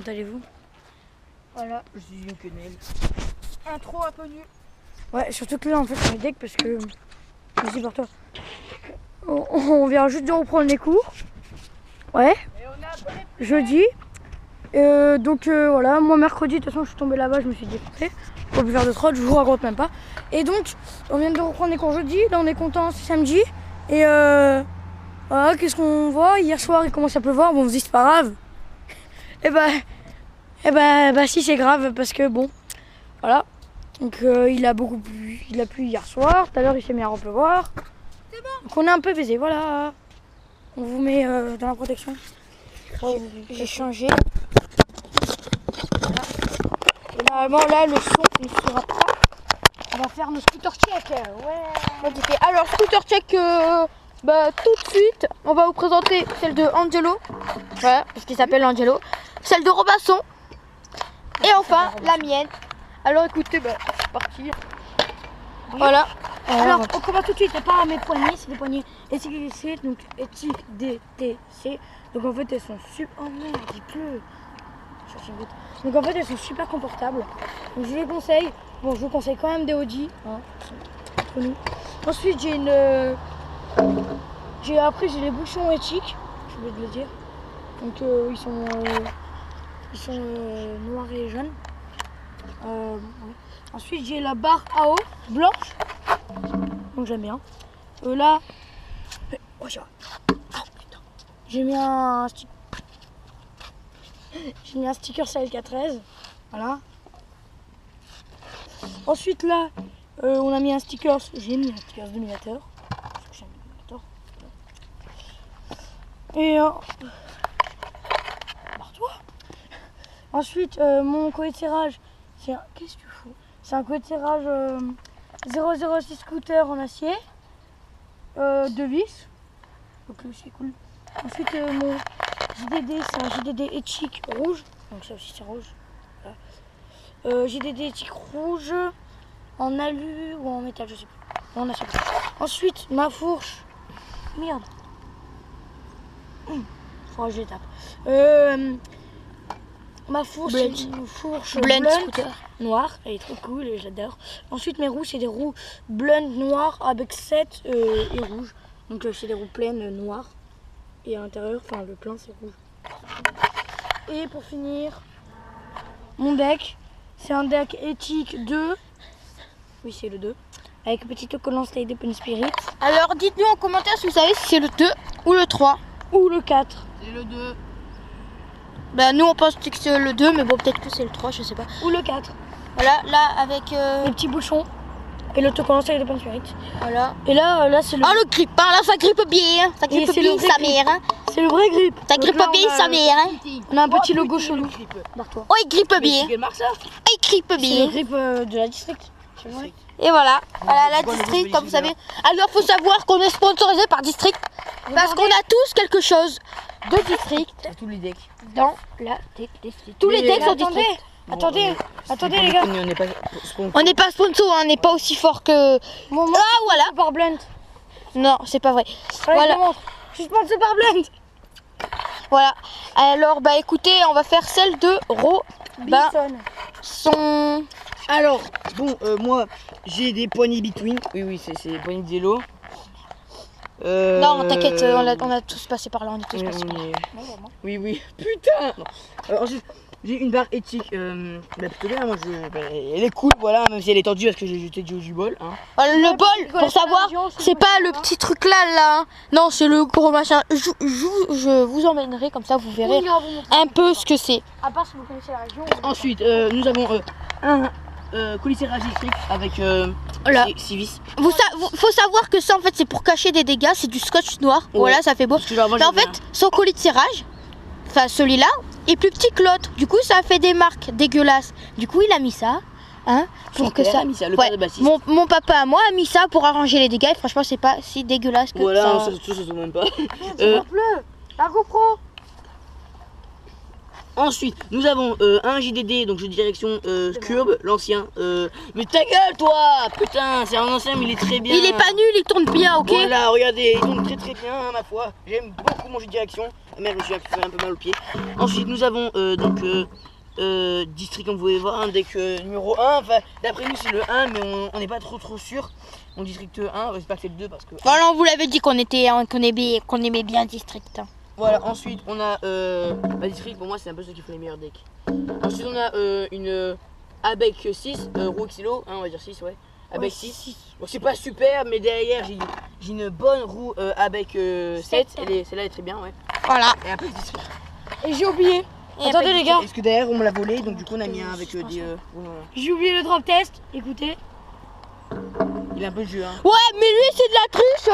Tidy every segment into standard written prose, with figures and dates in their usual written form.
allez-vous? Voilà. Je suis une quenelle. Intro un peu nul. Ouais, surtout que là, en fait, on est deck parce que... Vas-y, pour toi. On vient juste de reprendre les cours. Ouais. Jeudi. Donc voilà, moi mercredi, de toute façon, je suis tombée là-bas, je me suis défoncé. Faut plus faire de trotte, je vous raconte même pas. Et donc, on vient de reprendre les cours jeudi. Là, on est content, c'est samedi. Et voilà, qu'est-ce qu'on voit? Hier soir, il commence à pleuvoir. Bon, on se dit, c'est pas grave. Et bah si, c'est grave parce que bon, voilà. Donc il a plu hier soir. Tout à l'heure, il s'est mis à repleuvoir. C'est bon. Donc on est un peu baisé, voilà. On vous met dans la protection. J'ai changé. Voilà. Et normalement, là, le son ne sera pas. On va faire nos scooter check. Ouais. Ok. Alors, scooter check, tout de suite, on va vous présenter celle de Angelo. Voilà, parce qu'il s'appelle Angelo. Celle de Robinson. Et enfin, la mienne. Alors, écoutez, c'est parti. Voilà. Alors, on commence tout de suite. C'est pas mes poignées, c'est des poignées ETIC, donc éthique DTC. Donc en fait, elles sont super. Oh merde, il pleut. Donc en fait, elles sont super confortables. Donc je les conseille. Bon, je vous conseille quand même des Audi. Hein, entre nous. Ensuite, après, j'ai les bouchons éthiques. Je voulais te le dire. Donc ils sont noirs et jaunes. Ouais. Ensuite, j'ai la barre AO blanche. Donc j'aime bien. Là, oh, putain. J'ai mis un sticker CLK13. Voilà. Ensuite là, on a mis un sticker. J'ai mis un sticker Dominator. J'aime Dominator. Et barre-toi. Ensuite, mon collier de serrage, c'est un... Qu'est-ce que tu fous? C'est un collier de serrage 006 scooter en acier. 2 vis. Donc c'est cool. Ensuite, mon JDD, c'est un JDD éthique rouge. Donc ça aussi c'est rouge. Voilà. JDD éthique rouge en alu ou en métal, je sais plus. En acier. Ensuite, ma fourche. Merde. Faudra que je les tape. Ma fourche, c'est une fourche blunt noire. Elle est trop cool et j'adore. Ensuite, mes roues, c'est des roues blunt noires avec 7 et rouge. Donc c'est des roues pleines noires. Et à l'intérieur, enfin le plein c'est rouge. Et pour finir, mon deck, c'est un deck éthique 2. Oui, c'est le 2. Avec petit autocollant Stay de Pony Spirit. Alors, dites-nous en commentaire si vous savez si c'est le 2 ou le 3. Ou le 4. C'est le 2. Nous, on pense que c'est le 2, mais bon, peut-être que c'est le 3, je sais pas. Ou le 4. Voilà, là, avec... Les petits bouchons. Et l'autocollant Stay de Pony Spirit. Voilà. Et là c'est le... Ah, le grip, hein, là, ça grippe bien. Hein. Ça grippe c'est bien le vrai sa grip. mère. Hein. C'est le vrai grip. Ça grippe Donc là, bien sa mère. Hein. On a un petit logo chelou. Barre-toi. Oh, il grippe bien. C'est quelle marque ça? Oh, il grippe C'est bien. le grip de la district. C'est vrai. Et voilà, voilà la Pourquoi le district, groupe comme vous savez. Belgique, Alors, faut savoir qu'on est sponsorisé par district. Parce qu'on a tous quelque chose de district C'est tous les decks. dans la district. Tous les Mais decks sont attendez. district. Attendez, C'est attendez pas les gars. On n'est pas sponsor. On n'est pas sponsor, hein, on n'est pas aussi fort que... Mon Ah, voilà. par Blunt. Non, c'est pas vrai. Voilà. Voilà. Je suis sponsor par Blunt. Voilà. Alors, écoutez, on va faire celle de Bison. Robinson. Alors, bon, moi, j'ai des poignées between. Oui, c'est des poignées de vélo. Non, t'inquiète, on a tous passé par là, on est tous passés par là. Oui, putain. Ensuite, j'ai une barre éthique, plutôt bien, moi, elle est cool, voilà, même si elle est tendue parce que j'ai jeté du bol. Hein. Le bol, pour savoir, c'est pas le petit truc là, hein. Non, c'est le gros machin. Je vous emmènerai, comme ça vous verrez un peu ce que c'est. À part si vous connaissez la région. Ensuite, nous avons un colissérage électrique avec Là. 6 vis. Faut savoir que ça, en fait, c'est pour cacher des dégâts, c'est du scotch noir. Ouais. Voilà, ça fait beau. Parce que, genre, moi, Mais en j'avais fait, son colis de serrage, enfin celui-là, est plus petit que l'autre. Du coup, ça a fait des marques dégueulasses. Du coup, il a mis ça, hein, pour Son que père ça. a mis ça, le Ouais, père de Baptiste. mon papa à moi a mis ça pour arranger les dégâts. Et franchement, c'est pas si dégueulasse que Voilà, ça. ça se trouve même pas. Ça pleut. La GoPro. Ensuite, nous avons un JDD, donc jeu de direction Curb, l'ancien. Mais ta gueule, toi! Putain, c'est un ancien, mais il est très bien. Il est pas nul, il tourne bien, ok? Voilà, regardez, il tourne très très bien, ma foi. J'aime beaucoup mon jeu de direction. merde, je me suis fait un peu mal au pied. Ensuite, nous avons district, comme vous pouvez voir, un deck numéro 1. Enfin, d'après nous, c'est le 1, mais on n'est pas trop sûr. On district 1, j'espère que c'est le 2 parce que. Voilà, on vous l'avait dit qu'on aimait bien District. Voilà, ensuite, on a district, pour moi, c'est un peu ceux qui font les meilleurs decks. Ensuite, on a une Abec 6, roue Xylo, on va dire 6, ouais. Abec 6. Bon, c'est pas super, mais derrière, j'ai une bonne roue Abec 7. Celle-là, elle est très bien, ouais. Voilà. Et un peu de district. Et j'ai oublié. Et Attendez les gars, Parce que derrière, on me l'a volé, donc du coup, on a mis un avec des. j'ai oublié le drop test. Écoutez. Il a un peu de jeu, hein. Ouais, mais lui c'est de la triche.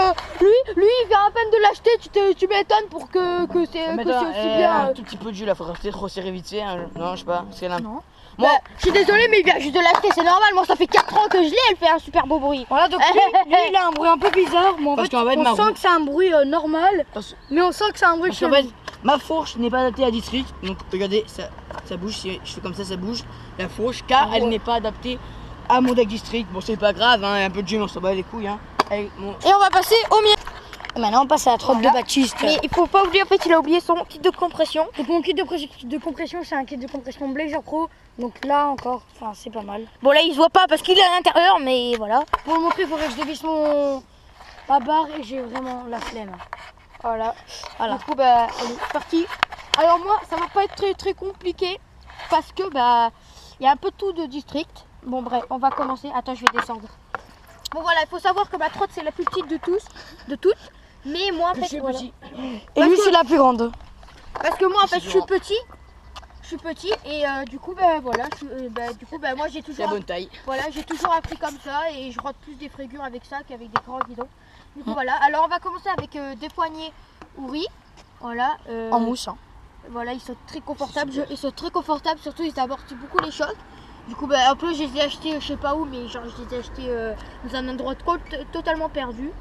Lui il vient à peine de l'acheter. Tu m'étonnes pour que c'est Mais aussi attends, bien. un tout petit peu de jeu là, faudrait peut-être resserrer vite fait. Hein. Non, je sais pas. Parce qu'elle a... Non. Moi, Je suis désolée, mais il vient juste de l'acheter. C'est normal. Moi, ça fait 4 ans que je l'ai. Elle fait un super beau bruit. Voilà, donc lui, il a un bruit un peu bizarre, mais en Parce fait, qu'en fait, on ma sent roue- que c'est un bruit normal, parce mais on sent que c'est un bruit qu'en chelou. fait, ma fourche n'est pas adaptée à district. Donc regardez, ça bouge. Si je fais comme ça bouge. La fourche, car elle n'est pas adaptée à mon deck district. Bon, c'est pas grave, hein. Un peu de jeu, mais on s'en bat les couilles. Hein. Allez, bon. Et on va passer au mien. Et maintenant, on passe à la trotte Voilà. de Baptiste. Mais il faut pas oublier, en fait, il a oublié son kit de compression. Donc mon kit de compression, c'est un kit de compression Blazer Pro. Donc là encore, enfin c'est pas mal. Bon, là, il se voit pas parce qu'il est à l'intérieur, mais voilà. Pour le montrer, il faudrait que je dévisse ma barre et j'ai vraiment la flemme. Voilà. Du coup, bah, allez, c'est parti. Alors, moi, ça va pas être très compliqué parce que, bah, il y a un peu tout de district. Bon, bref, on va commencer. Attends, je vais descendre. Bon, voilà, il faut savoir que ma trotte, c'est la plus petite de toutes. Mais moi, en fait, voilà. Et Parce lui, que- c'est la plus grande. Parce que moi, en fait, C'est je suis grand. petit. Je suis petit et du coup, bah, voilà. Du coup, bah, moi, j'ai C'est la toujours, bonne taille. voilà, j'ai toujours appris comme ça et je rentre plus des frayures avec ça qu'avec des grands guidons. Du coup, voilà. Alors, on va commencer avec des poignées Ouri. Voilà. En mousse. Hein. Voilà, ils sont très confortables. Ils sont très confortables, surtout ils amortissent beaucoup les chocs. Du coup, bah, un peu, je les ai achetés, je sais pas où, mais genre, je les ai achetés dans un endroit totalement perdu.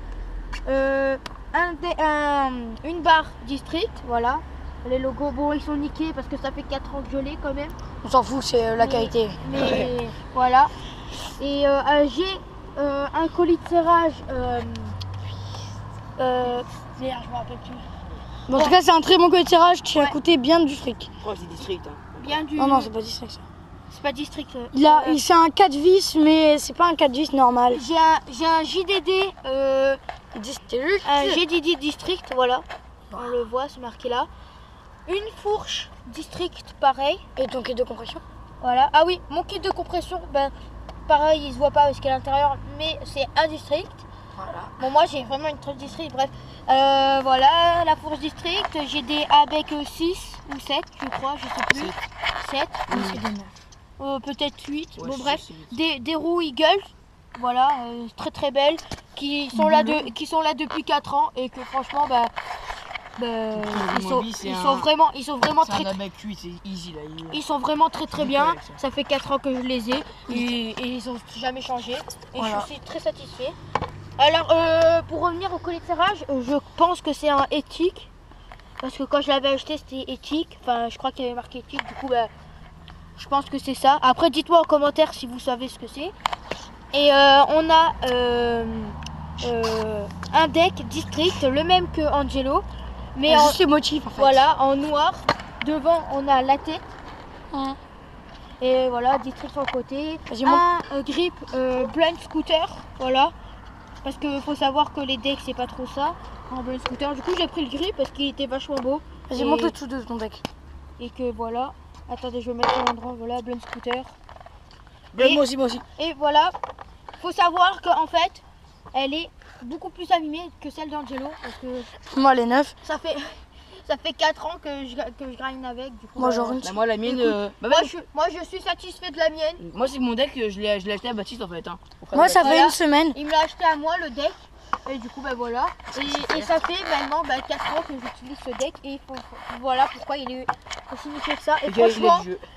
Une barre district, voilà. Les logos, bon, ils sont niqués parce que ça fait 4 ans que je l'ai quand même. On s'en fout, c'est la Mais- qualité. Mais voilà. Et j'ai un colis de serrage. Merde, je me rappelle plus. Bon, en tout cas, c'est un très bon colis de tirage qui a Ouais. coûté bien du fric. Je crois que c'est district. Hein. Bien du. Non, non, c'est pas district ça. c'est pas district. C'est un 4 vis, mais c'est pas un 4 vis normal. J'ai un JDD. District. Un GDD District, voilà. On le voit, c'est marqué là. Une fourche District, pareil. Et ton kit de compression. Voilà. Ah oui, mon kit de compression, ben pareil, il se voit pas parce qu'à l'intérieur, mais c'est un District. Voilà. Bon, moi j'ai vraiment une truc District, bref. Voilà, la fourche District. J'ai des Abec 6 ou 7, je crois, je sais plus. 7, peut-être 8. Ouais, bon, je bref. sais, c'est vite. Des roues Eagle, voilà, très belles, qui sont là depuis 4 ans et que franchement, ils sont vraiment C'est très un Abec 8, c'est easy là. ils sont vraiment très C'est bien. nickel, ça. Ça fait 4 ans que je les ai et ils ont jamais changé. Et Voilà. je suis très satisfait. Alors pour revenir au collet de serrage, je pense que c'est un éthique. Parce que quand je l'avais acheté c'était éthique. Enfin je crois qu'il y avait marqué éthique. Du coup je pense que c'est ça. Après dites-moi en commentaire si vous savez ce que c'est. Et on a un deck district, le même que Angelo. Mais en, Juste les motifs en fait. voilà, en noir. Devant on a la tête. Hein. Et voilà, district sur le côté. Vas-y, moi. Un grip blind scooter, voilà. Parce que faut savoir que les decks c'est pas trop ça en blind scooter. Du coup j'ai pris le grip parce qu'il était vachement beau. Vas-y, Et- montre le dessous de ton deck. Et que voilà. Attendez, je vais mettre l'endroit, voilà, blind scooter. Ben, Et- moi aussi. Et voilà, faut savoir qu'en fait, elle est beaucoup plus abîmée que celle d'Angelo. Parce que Moi, les 9. ça fait 4 ans que je grind avec. Du coup, Moi, genre une. Bah, moi, la mienne. Écoute, Bah, moi je suis satisfait de la mienne. moi, c'est mon deck, je l'ai acheté à Baptiste en fait. Hein, Moi, ça fait Voilà. une semaine. Il me l'a acheté à moi le deck. Et du coup voilà. Et ça fait maintenant 4 ans que j'utilise ce deck. Et voilà pourquoi il est aussi nickel que ça.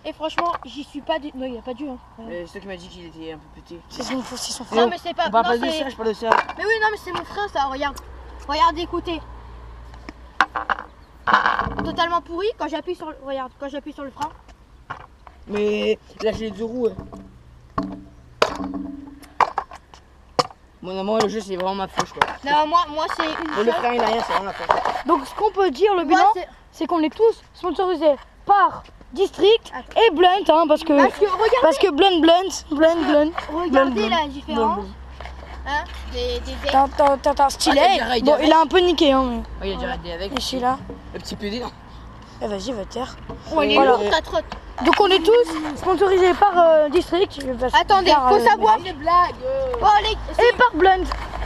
Et franchement, j'y suis pas du. Non, il a pas dû. Hein. C'est toi qui m'as dit qu'il était un peu pété. C'est son frère. Non mais c'est pas. On parle non, pas de c'est- ça, je parle de ça. Mais oui, non mais c'est mon frère ça. Regarde. Regarde, écoutez. Totalement pourri quand j'appuie sur le. Regarde, quand j'appuie sur le frein. Mais là, j'ai les 2 roues. Moi, le jeu, c'est vraiment ma fauche quoi. Non, moi c'est une Bon, le seule. frein, il a rien, c'est vraiment la fauche. Donc, ce qu'on peut dire, le Moi, bilan, c'est- c'est qu'on est tous sponsorisés par District et Blunt, hein, parce que Blunt. Regardez la différence. Hein, des T'as un stylet. Ah, il y a déjà Bon, Raid il a un peu niqué, hein, mais. Oh, il a déjà raidé avec. Et celui-là. Le petit PD, non. Eh, vas-y, va te taire. Oh, elle est Voilà. lourde ta trotte. Donc on est tous sponsorisés par District. Attendez, faut savoir. Des blagues. Oh, Et par Blunt.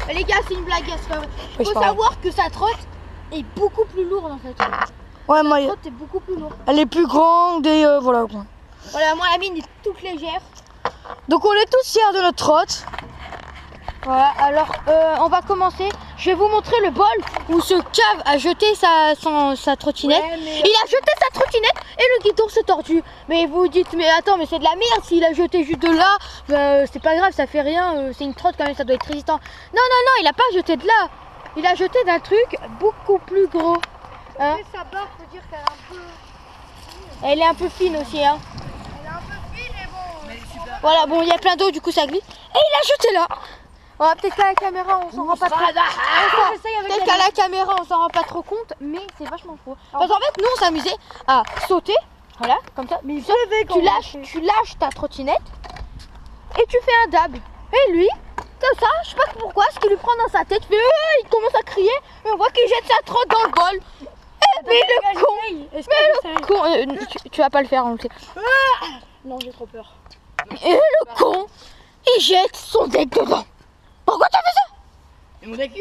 les gars, c'est une blague, c'est pas vrai. Oui, c'est Faut pas savoir que sa trotte est beaucoup plus lourde en fait. Ouais, moi, La trotte est beaucoup plus lourde. elle est plus grande et voilà quoi. Voilà, moi la mienne est toute légère. Donc on est tous fiers de notre trotte. Voilà, alors on va commencer. Je vais vous montrer le bol où ce cave a jeté sa trottinette. Il a jeté sa trottinette et le guidon s'est tordu. Mais vous dites, mais attends, mais c'est de la merde s'il a jeté juste de là. C'est pas grave, ça fait rien. C'est une trotte quand même, ça doit être résistant. Non, il a pas jeté de là. Il a jeté d'un truc beaucoup plus gros. Hein? Sa barre, faut dire qu'elle est un peu. Elle est un peu fine aussi. Hein? Elle est un peu fine, mais bon. Voilà, bon, il y a plein d'eau, du coup ça glisse. Et il a jeté là. Oh, peut-être qu'à la caméra, on s'en rend pas trop. Peut-être qu'à la caméra, on s'en rend pas trop compte, mais c'est vachement trop. Parce qu'en fait, nous, on s'amusait à sauter, voilà, comme ça. Mais tu lâches ta trottinette et tu fais un dab. Et lui, comme ça, je sais pas pourquoi, ce qu'il lui prend dans sa tête, il commence à crier et on voit qu'il jette sa trotte dans le bol. Et mais le con, tu vas pas le faire, on le sait. Non, j'ai trop peur. Et le con, il jette son deck dedans. Pourquoi t'as fait ça? Et mon deck,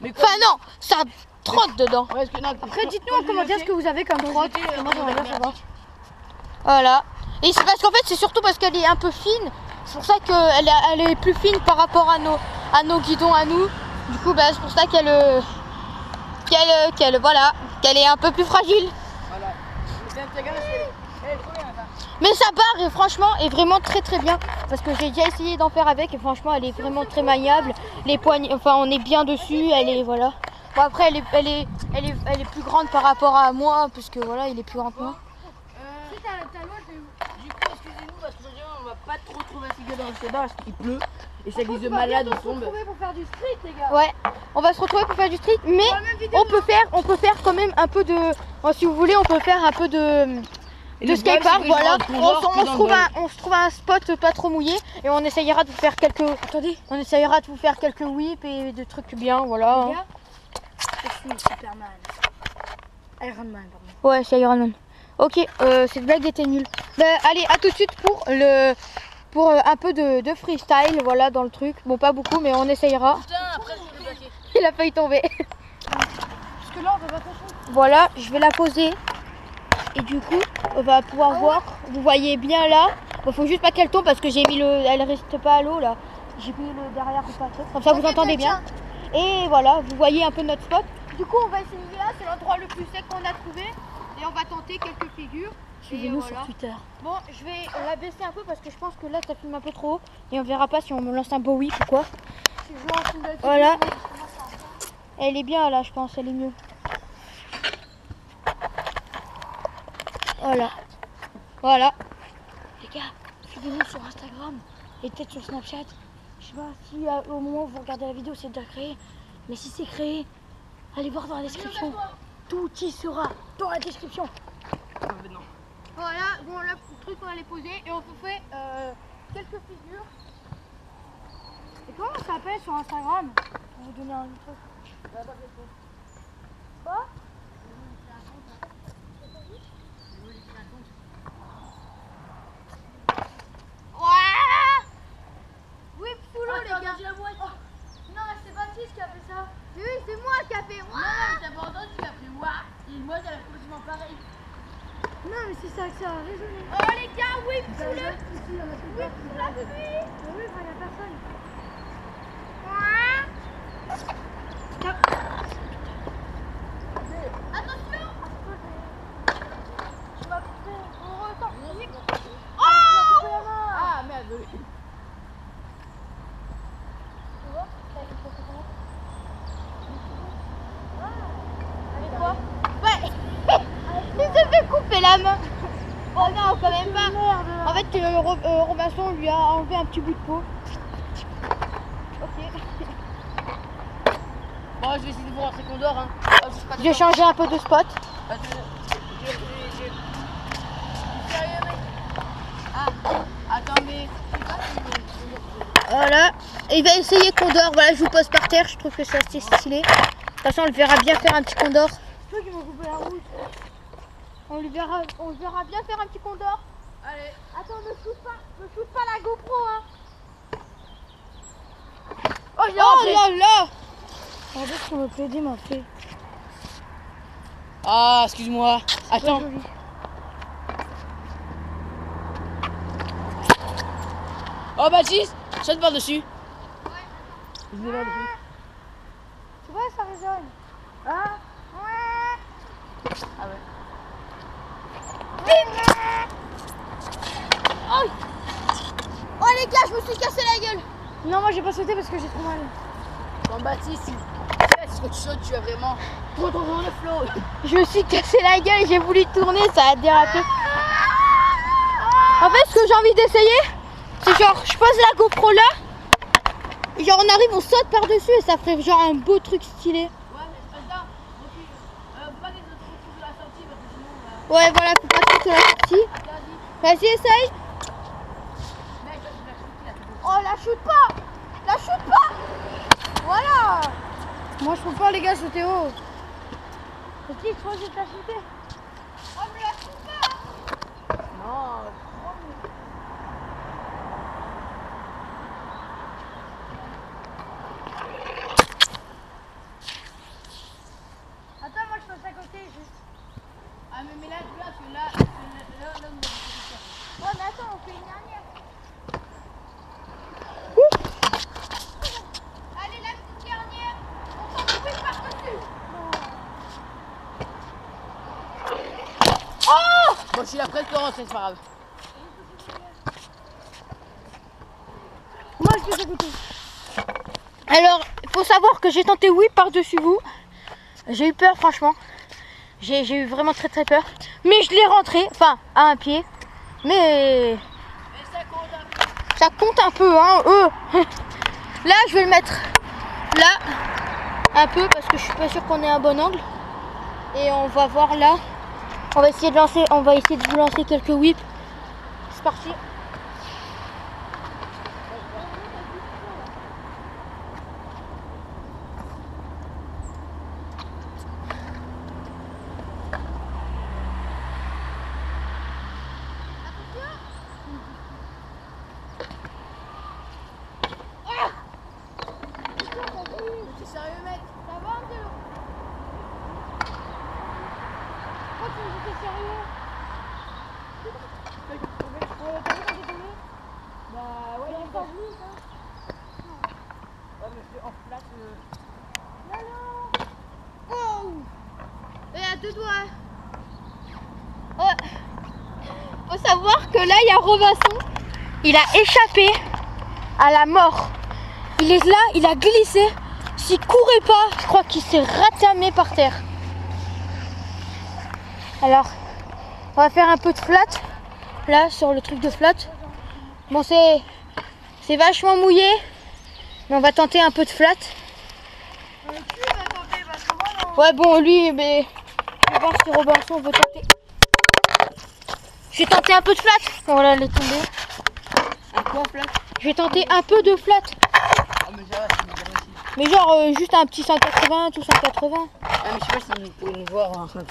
mais quoi? Enfin non, ça trotte dedans. Ouais, parce que, non, Après, dites-nous en commentaire ce que vous avez comme trotte. Moi, j'aimerais bien savoir. Voilà. Et c'est parce qu'en fait, c'est surtout parce qu'elle est un peu fine. C'est pour ça qu'elle est plus fine par rapport à nos guidons à nous. Du coup, bah, c'est pour ça qu'elle est un peu plus fragile. Voilà. Mais sa barre, franchement, est vraiment très très bien. Parce que j'ai déjà essayé d'en faire avec et franchement, elle est vraiment très maniable. Les poignées, enfin, on est bien dessus. Elle est, voilà. Bon, après, elle est plus grande par rapport à moi. Parce que voilà, il est plus grand que moi. Du coup, excusez-nous parce que on va pas trop trouver un figure dans le sébat parce qu'il pleut et ça glisse de malade, on tombe. Pour faire du street, les gars. Ouais, on va se retrouver pour faire du street, mais on peut faire quand même un peu de, si vous voulez, on peut faire un peu de skatepark, voilà. On se trouve un spot pas trop mouillé et on essayera de vous faire quelques, whips et des trucs bien, voilà. Les gars, je suis Superman. Iron Man, pardon. Ouais, c'est Iron Man. Ok, cette blague était nulle. Bah, allez, à tout de suite pour un peu de freestyle, voilà, dans le truc. Bon, pas beaucoup, mais on essayera. Putain, après je vais le bloquer. Il a failli tomber. Parce que là, on peut pas construire. Voilà, je vais la poser. Et du coup, on va pouvoir voir. Vous voyez bien là. Bon, faut juste pas qu'elle tombe parce que j'ai mis elle reste pas à l'eau là. J'ai mis le derrière ou pas. Comme ça, vous entendez bien. Et voilà, vous voyez un peu notre spot. Du coup, on va essayer là. C'est l'endroit le plus sec qu'on a trouvé. Et on va tenter quelques figures. Suivez-nous voilà. sur Twitter. Bon, je vais la baisser un peu parce que je pense que là, ça filme un peu trop haut. Et on verra pas si on me lance un beau whip ou quoi. Voilà. Elle est bien là, je pense. Elle est mieux. Voilà. Voilà. Les gars, suivez-nous sur Instagram et peut-être sur Snapchat. Je sais pas si au moment où vous regardez la vidéo c'est déjà créé. Mais si c'est créé, allez voir dans la description. Tout y sera dans la description. Voilà, bon là, le truc on va les poser et on vous fait quelques figures. Et comment ça s'appelle sur Instagram? Pour vous donner un truc. Quoi? Ouais. Oui, sous l'eau les gars. Non, c'est Baptiste qui a fait ça. Oui, c'est moi qui a fait. T'as pas entendu, il a pris waouh. Et moi, j'avais complètement pareil. Non, mais c'est ça que ça a résonné. Oh les gars, oui, sous le. Ici, il y en a plus. Oui, sous la pluie. Mais oui, il n'y a personne. Attention. Je m'as coupé. On ressort. Oh, Ah merde. tu vois, ça a été fait comment? Avec quoi? Ouais. Il se fait couper la main. Oh non, quand même pas. Merde. En fait, Robinson lui a enlevé un petit bout de peau. Ok. Bon, je vais essayer de vous rentrer qu'on dort. Hein. J'ai changé un peu de spot. Voilà. Et il va essayer Condor. Voilà, je vous pose par terre. Je trouve que c'est assez stylé. De toute façon, on le verra bien faire un petit Condor. C'est toi qui m'as coupé la route. On le verra bien faire un petit Condor. Allez. Attends, ne shoot pas la GoPro, hein. Oh là là. Regardez ce que le PD m'a fait. Ah, excuse-moi. Attends. Très joli. Oh, Baptiste, saute par-dessus. Je vais par-dessus. Tu vois, ça résonne. Ah ouais. Ah ouais. Oh les gars, je me suis cassé la gueule. Non, moi j'ai pas sauté parce que j'ai trop mal. Bon, Baptiste, est-ce que tu sautes, tu as vraiment trop dans le flow. Je me suis cassé la gueule, j'ai voulu tourner, ça a dérapé. En fait, ce que j'ai envie d'essayer, c'est genre, je pose la GoPro là, et genre on arrive, on saute par-dessus et ça ferait genre un beau truc stylé. Ouais, mais attends, faut pas que tu retrouves de la sortie parce que sinon, Ouais, voilà, faut pas trop que la sortie. Vas-y, essaye. Oh, la shoot pas. La shoot pas. Voilà. Moi je peux pas, les gars, sauter haut. Petit, je crois que j'ai pas sauté. Oh, mais la shoot pas. non. Attends, moi je passe à côté juste. Ah, mais là, tu vois, parce que là, on va faire. Ouais, mais attends, on fait une dernière. Allez, la petite dernière. On s'en fout par-dessus. Bon, je suis là presque rentré, c'est pas grave. Moi je passe à côté. Alors, il faut savoir que j'ai tenté oui par-dessus vous. J'ai eu peur, franchement. J'ai eu vraiment très très peur. Mais je l'ai rentré, enfin, à un pied. Mais ça compte un peu, hein, Là, je vais le mettre là, un peu, parce que je suis pas sûre qu'on ait un bon angle. Et on va voir là. On va essayer de vous lancer quelques whips. C'est parti. T'es sérieux, mec? Ça va, Angelo? Pourquoi tu me dis que t'es sérieux? T'as vu quand j'ai tombé? Bah, ouais, Il est encore venu, ça. Ouais, mais je en place. Oh! Et à deux doigts. Ouais. Faut savoir que là, il y a Robinson. Il a échappé à la mort. Il est là, il a glissé. S'il courait pas, je crois qu'il s'est ratamé par terre. Alors, on va faire un peu de flat. Là, sur le truc de flat. Bon, c'est vachement mouillé. Mais on va tenter un peu de flat. Tu vas tenter parce que moi non. Ouais, bon, lui, mais je vais voir si Robinson veut tenter. Je vais tenter un peu de flat. Voilà, elle est tombée. Un quoi, flat? Je vais tenter un peu de flat. Ah, mais ça va, c'est bien réussi. Mais genre, juste un petit 180, tout 180. Ah, mais je sais pas si vous pouvez nous voir en train de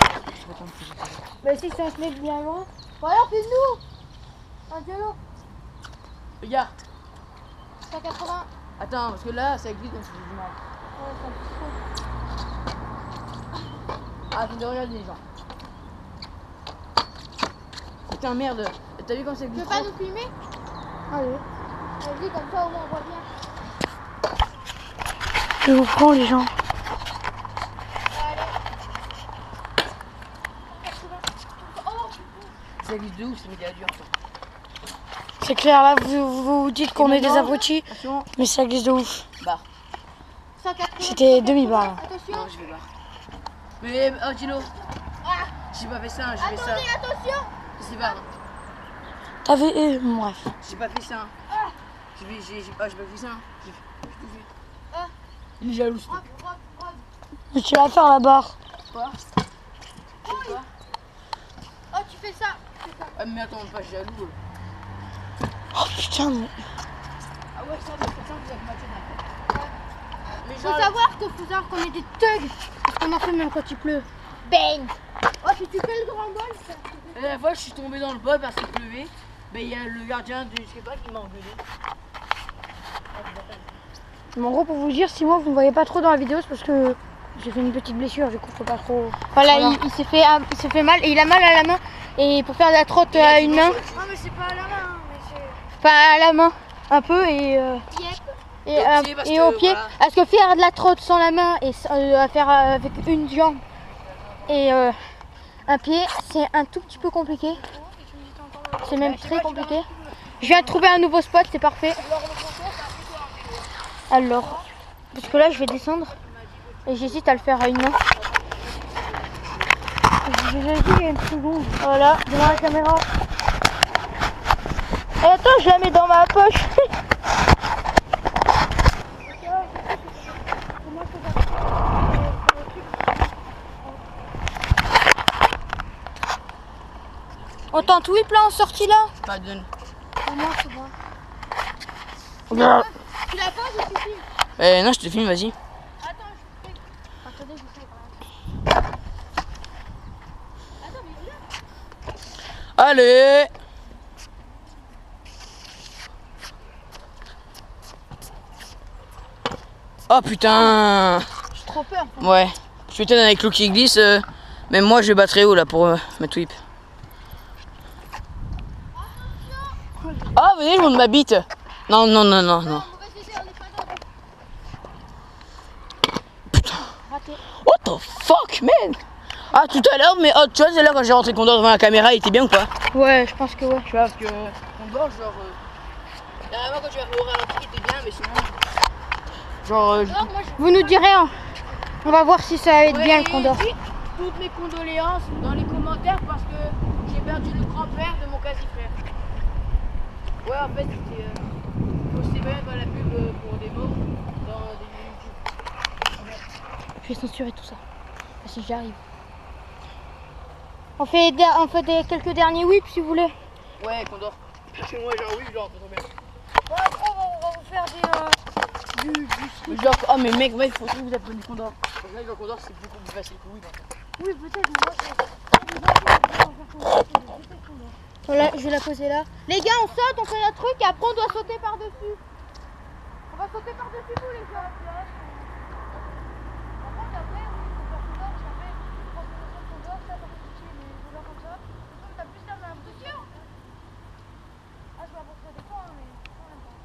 Bah si, si on se met bien loin. Voilà, fais-nous Angelo, Regarde, 180. attends, parce que là, ça glisse donc j'ai du mal. Ouais, c'est un peu trop. Ah, tu dois regarder les gens. Putain, merde. T'as vu comme ça Tu glisse veux pas trop? nous filmer? Allez. Vas-y, comme ça au moins on voit bien. Je vous prends, les gens. Allez. 180. Oh, Ça glisse de ouf, c'est méga dur. Ça. C'est clair, là, vous dites qu'on est des abrutis, Attention. mais ça glisse de ouf. Bah, 180. C'était demi-barre, là. Attention. non, je vais voir. Mais, oh, Tilo, Ah, j'ai pas fait ça, j'ai fait ça. attendez, attention. C'est pas, T'avais... bref. j'ai pas fait ça. J'ai pas fait ça. J'ai tout fait. Ah. Il est jaloux, ce Rob, truc. Rob, Rob. Mais tu vas faire la barre. Quoi? Quoi? Oh, tu fais ça. Tu fais ça. Ah, mais attends, pas jaloux. Oh putain, mais... Ah Ouais, ça, mais c'est ça, vous avez matché d'accord. Mais Faut savoir qu'on est des thugs. Parce qu'on en fait même quand il pleut. Bang. Oh, si tu fais le grand bol, ça. La dernière fois, je suis tombé dans le bol parce qu'il pleuvait. Ben, il y a le gardien du, je sais pas, qui m'a engueulé. Mais en gros, pour vous dire, si moi vous ne voyez pas trop dans la vidéo, c'est parce que j'ai fait une petite blessure, du coup, faut pas trop. Voilà, il s'est fait mal et il a mal à la main. Et pour faire de la trotte à une main, Non, mais c'est pas à la main, mais c'est. enfin à la main, un peu et au pied. Voilà. Parce que faire de la trotte sans la main et à faire avec une jambe et un pied, c'est un tout petit peu compliqué. C'est même très compliqué. Je viens de trouver un nouveau spot, c'est parfait. Alors, parce que là je vais descendre et j'hésite à le faire à une main. J'ai déjà dit il y a une seconde. Voilà. Devant la caméra. Et attends, je la mets dans ma poche. On tente whip là en sortie là. Pas de. Pour moi, c'est bon. Tu la poses ou tu filmes? Non, je te filme, vas-y. Attends, je fais. Attendez, je fais quand même. Attends, mais viens. Allez. Oh putain. J'ai trop peur. Ouais. Je suis étonné avec l'eau qui glisse. Même moi, je vais battre très haut là pour mettre whip. Oh, venez, je monte ma bite. Non, non, non, non, non. Putain. Raté. What the fuck, man? Ah, tout à l'heure, mais tu vois, c'est là quand j'ai rentré Condor devant la caméra, il était bien ou pas? Ouais, je pense que ouais. Tu vois, parce que Condor, genre. Derrière moi, quand tu vas au ralenti, il était bien, mais sinon. Genre. Vous nous direz, hein. On va voir si ça va être bien le Condor. Toutes mes condoléances dans les commentaires parce que j'ai perdu le grand-père de mon quasi-frère. Ouais, en fait, c'était. Faut bien dans la pub pour des mots dans des YouTube. Je vais censurer tout ça. Si j'y arrive. On fait quelques derniers whips si vous voulez. Ouais, Condor. Parce que moi, genre, oui, genre, trop bien. Bon, après, on va vous faire du Mais genre, oh, mais mec, ouais, il faut que vous apprenez Condor. Parce que là, genre, Condor, c'est beaucoup plus facile que oui, en fait. Oui, peut-être, mais moi, Voilà, je vais la poser là. Les gars, on saute, on fait un truc et après on doit sauter par-dessus. On va sauter par-dessus vous les gars. Par contre, après, oui, il faut faire Condor, parce qu'après, quand on fait Condor, ça, par contre, tu les voleurs comme ça. Donc, t'as plus la main. Vous êtes sûr? Ah, je vais apporter des points, mais en même temps.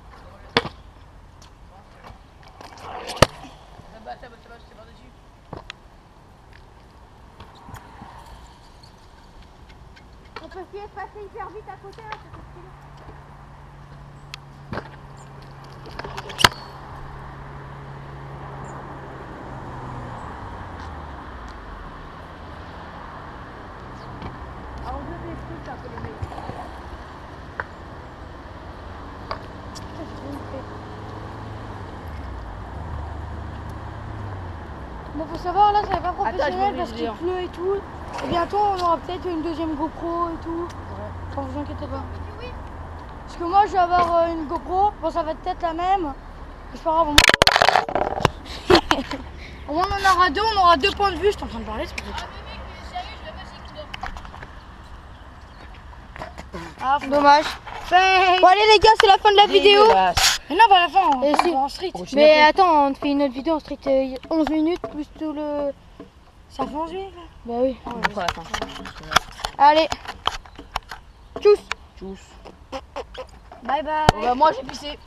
Ça va, c'est par-dessus. On peut essayer de passer hyper vite à côté là, c'est stylé. Alors, on veut des trucs un peu les mecs. Bon, faut savoir, là, ça va pas Attends, professionnel je parce vais qu'il vous pleut et tout. Et bientôt, on aura peut-être une deuxième GoPro et tout. Enfin, vous inquiétez pas. Parce que moi, je vais avoir une GoPro. Bon, ça va être peut-être la même. C'est pas grave. Au moins, on en aura deux. On aura deux points de vue. Je suis en train de parler, c'est peut-être. Ah, Dommage. Fake. Bon allez les gars, c'est la fin de la vidéo. Mais non, pas la fin. Et On si. va en street. Mais attends, on te fait une autre vidéo en street 11 minutes plus tout le... Ça fait 11 minutes, là. Bah oui. On fera la fin. Allez. Tchuss. Tchuss. Bye bye. Bon, bah, moi, j'ai pissé.